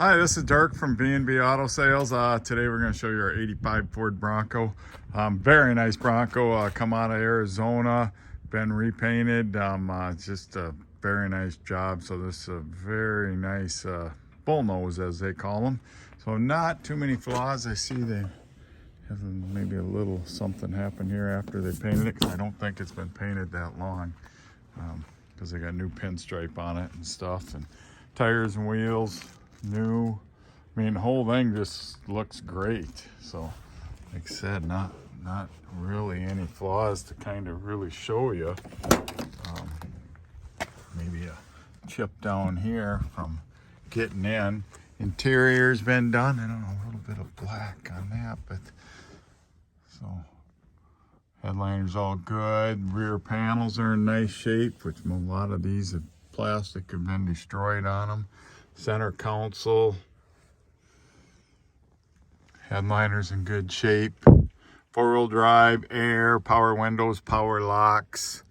Hi, this is Dirk from B&B Auto Sales. Today we're going to show you our 85 Ford Bronco. Very nice Bronco, come out of Arizona, been repainted, just a very nice job. So this is a very nice bullnose, as they call them. So not too many flaws. I see they have maybe a little something happen here after they painted it, because I don't think it's been painted that long, because they got new pinstripe on it and stuff, and tires and wheels new. I mean, the whole thing just looks great. So like I said, not really any flaws to kind of really show you. Maybe a chip down here from getting in. Interior's been done. I don't know, a little bit of black on that, but so headliner's all good. Rear panels are in nice shape, which a lot of these have plastic have been destroyed on them. Center console, headliner's in good shape. Four-wheel drive, air, power windows, power locks,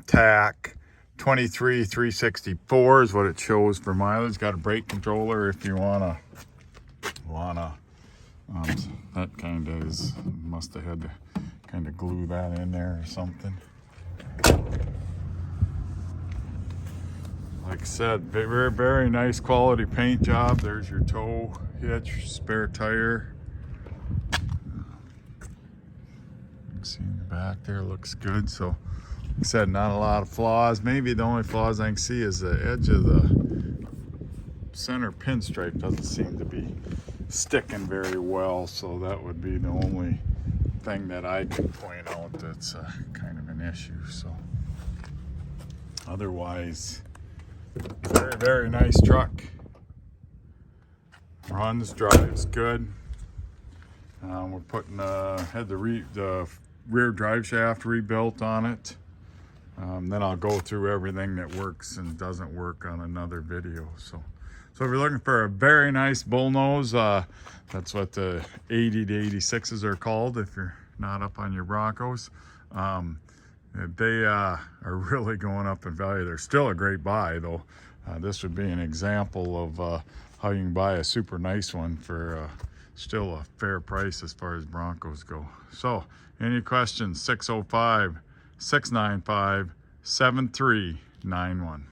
tack. 23,364 is what it shows for mileage. Got a brake controller if you wanna that kind of is, must have had to kind of glue that in there or something. Like I said, very, very nice quality paint job. There's your tow hitch, spare tire. You can see in the back there, looks good. So, like I said, not a lot of flaws. Maybe the only flaws I can see is the edge of the center pinstripe doesn't seem to be sticking very well. So that would be the only thing that I can point out that's kind of an issue. So otherwise, very, very nice truck. Runs, drives good. We're putting had the rear drive shaft rebuilt on it. Then I'll go through everything that works and doesn't work on another video. So if you're looking for a very nice bullnose, that's what the 80 to 86s are called if you're not up on your Broncos. They are really going up in value. They're still a great buy, though. This would be an example of how you can buy a super nice one for still a fair price as far as Broncos go. So, any questions? 605-695-7391.